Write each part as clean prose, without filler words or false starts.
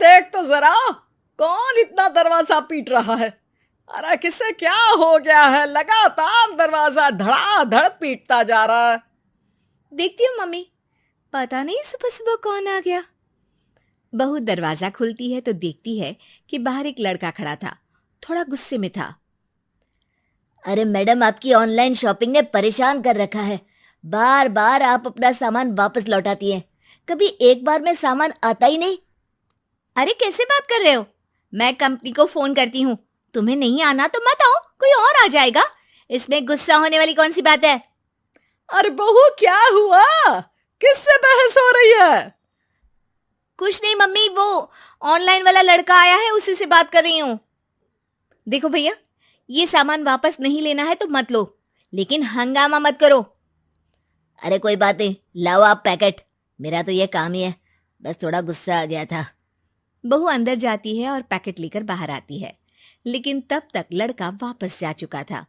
देख तो जरा, कौन इतना दरवाजा पीट रहा है? अरे किसे क्या हो गया है? लगातार दरवाजा धड़ाधड़ पीटता जा रहा है। देखती हूँ मम्मी, पता नहीं सुबह सुबह कौन आ गया। बहू दरवाजा खोलती है तो देखती है कि बाहर एक लड़का खड़ा था। थोड़ा गुस्से में था। अरे मैडम, आपकी ऑनलाइन शॉपिंग ने परेशान कर रखा है। बार बार आप अपना सामान वापस लौटाती हैं। कभी एक बार में सामान आता ही नहीं। अरे कैसे बात कर रहे हो? मैं कंपनी को फोन करती हूँ। तुम्हें नहीं आना तो मत आओ, कोई और आ जाएगा। इसमें गुस्सा होने वाली कौन सी बात है? अरे बहू, क्या हुआ? किससे बहस हो रही है? कुछ नहीं मम्मी, वो ऑनलाइन वाला लड़का आया है, उसी से बात कर रही हूँ। देखो भैया, ये सामान वापस नहीं लेना है तो मत लो, लेकिन हंगामा मत करो। अरे कोई बात नहीं, लाओ आप पैकेट। मेरा तो ये काम ही है, बस थोड़ा गुस्सा आ गया था। बहू अंदर जाती है और पैकेट लेकर बाहर आती है, लेकिन तब तक लड़का वापस जा चुका था।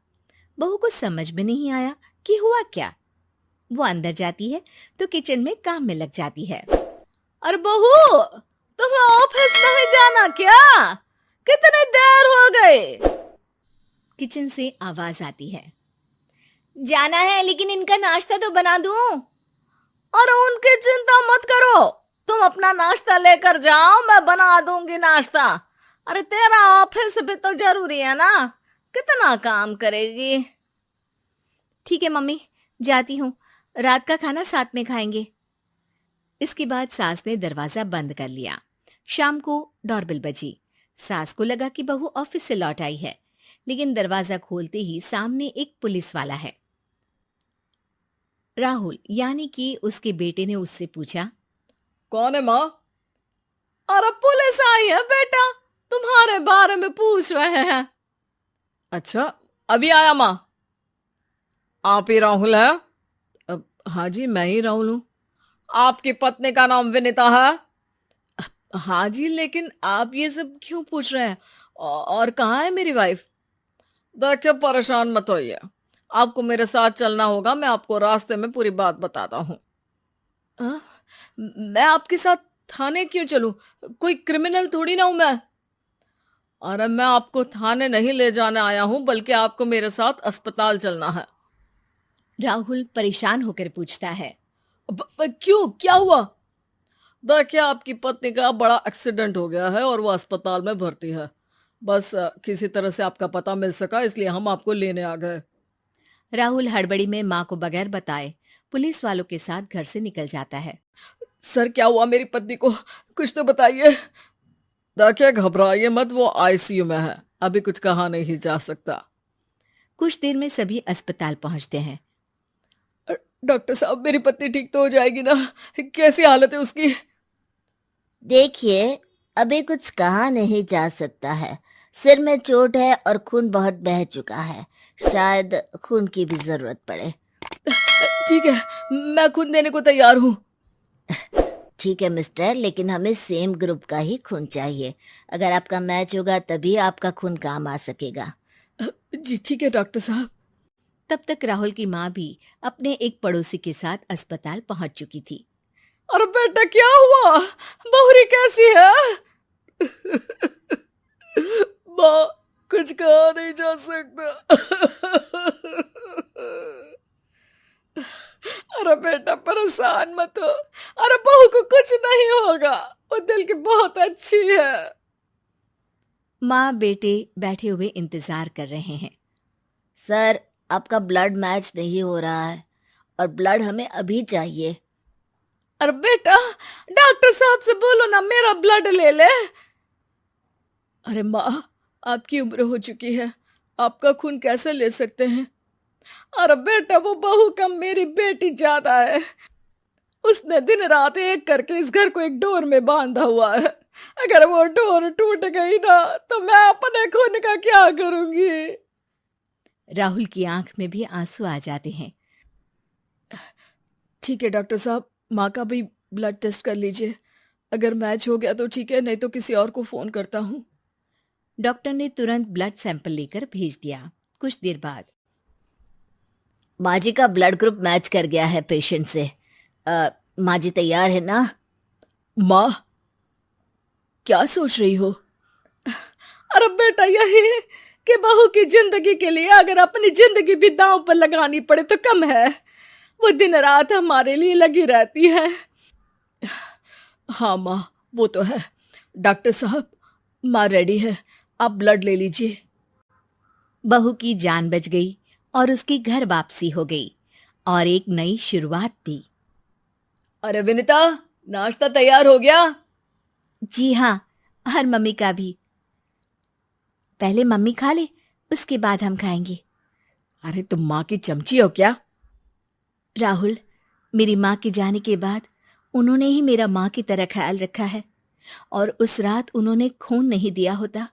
बहू को समझ में नहीं आया कि हुआ क्या। वो अंदर जाती है तो किचन में काम में लग जाती है। अरे बहू, तुम्हें ऑफिस नहीं जाना क्या? कितनी देर हो गई? किचन से आवाज आती है। जाना है, लेकिन इनका नाश्ता तो बना दूं। और उनकी चिंता मत करो, तुम अपना नाश्ता लेकर जाओ, मैं बना दूंगी नाश्ता। अरे तेरा ऑफिस भी तो जरूरी है ना, कितना काम करेगी। ठीक है मम्मी, जाती हूँ, रात का खाना साथ में खाएंगे। इसके बाद सास ने दरवाजा बंद कर लिया। शाम को डोरबेल बजी। सास को लगा कि बहू ऑफिस से लौट आई है, लेकिन दरवाजा खोलते ही सामने एक पुलिस वाला है। राहुल यानी कि उसके बेटे ने उससे पूछा, कौन है माँ? अरे पुलिस आई है बेटा, तुम्हारे बारे में पूछ रहे हैं। अच्छा, अभी आया माँ। आप ही राहुल है? हाँ जी, मैं ही राहुल हूँ। आपकी पत्नी का नाम विनीता है? हाँ जी, लेकिन आप ये सब क्यों पूछ रहे हैं? और कहाँ है मेरी वाइफ? देखिए, परेशान मत होइए, आपको मेरे साथ चलना होगा, मैं आपको रास्ते में पूरी बात बताता हूँ। मैं आपके साथ थाने क्यों चलूं? कोई क्रिमिनल थोड़ी ना हूं मैं। अरे मैं आपको थाने नहीं ले जाने आया हूं, बल्कि आपको मेरे साथ अस्पताल चलना है। राहुल परेशान होकर पूछता है। क्यों, क्या हुआ? देखिए, आपकी पत्नी का बड़ा एक्सीडेंट हो गया है और वो अस्पताल में भर्ती है। बस किसी तरह से आपका पता मिल सका, इसलिए हम आपको लेने आ गए। राहुल हड़बड़ी में माँ को बगैर बताए पुलिस वालों के साथ घर से निकल जाता है। सर, क्या हुआ मेरी पत्नी को? कुछ तो बताइए। देखिए, घबराइए मत, वो आईसीयू में है, अभी कुछ कहा नहीं जा सकता। कुछ देर में सभी अस्पताल पहुंचते हैं। डॉक्टर साहब, मेरी पत्नी ठीक तो हो जाएगी ना? कैसी हालत है उसकी? देखिए, अभी कुछ कहा नहीं जा सकता है। सिर में चोट है और खून बहुत बह चुका है। शायद खून की भी जरूरत पड़े। ठीक है, मैं खून देने को तैयार हूँ। ठीक है मिस्टर, लेकिन हमें सेम ग्रुप का ही खून चाहिए। अगर आपका मैच होगा तभी आपका खून काम आ सकेगा। जी ठीक है डॉक्टर साहब। तब तक राहुल की माँ भी अपने एक पड़ोसी के साथ अस्पताल पहुंच चुकी थी। अरे बेटा, क्या हुआ? बहुरी कैसी है? माँ, कुछ कहा नहीं जा सकता। अरे बेटा, परेशान मत हो। अरे बहू को कुछ नहीं होगा, वो दिल की बहुत अच्छी है। माँ बेटे बैठे हुए इंतजार कर रहे हैं। सर, आपका ब्लड मैच नहीं हो रहा है और ब्लड हमें अभी चाहिए। अरे बेटा, डॉक्टर साहब से बोलो ना, मेरा ब्लड ले ले। अरे माँ, आपकी उम्र हो चुकी है, आपका खून कैसे ले सकते हैं? अरे बेटा, वो बहू कम मेरी बेटी ज्यादा है। उसने दिन रात एक करके इस घर को एक डोर में बांधा हुआ है। अगर वो डोर टूट गई ना, तो मैं अपने खून का क्या करूंगी? राहुल की आंख में भी आंसू आ जाते हैं। ठीक है डॉक्टर साहब, माँ का भी ब्लड टेस्ट कर लीजिए। अगर मैच हो गया तो ठीक है, नहीं तो किसी और को फोन करता हूँ। डॉक्टर ने तुरंत ब्लड सैंपल लेकर भेज दिया। कुछ देर बाद माँ जी का ब्लड ग्रुप मैच कर गया है पेशेंट से। माँ जी तैयार है ना? माँ? क्या सोच रही हो? अरे बेटा, यही कि बहू की जिंदगी के लिए अगर अपनी जिंदगी भी दांव पर लगानी पड़े तो कम है। वो दिन रात हमारे लिए लगी रहती है। हाँ माँ, वो तो है। डॉक्टर साहब, माँ रेडी है, आप ब्लड ले लीजिए। बहू की जान बच गई और उसकी घर वापसी हो गई और एक नई शुरुआत भी। अरे विनीता, नाश्ता तैयार हो गया? जी हाँ, और मम्मी का भी। पहले मम्मी खा ले, उसके बाद हम खाएंगे। अरे तुम माँ की चमची हो क्या? राहुल, मेरी माँ के जाने के बाद उन्होंने ही मेरा माँ की तरह ख्याल रखा है, और उस रात उन्होंने खून नहीं दिया होता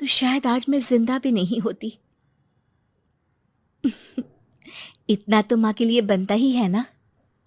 तो शायद आज मैं जिंदा भी नहीं होती। इतना तो माँ के लिए बनता ही है ना।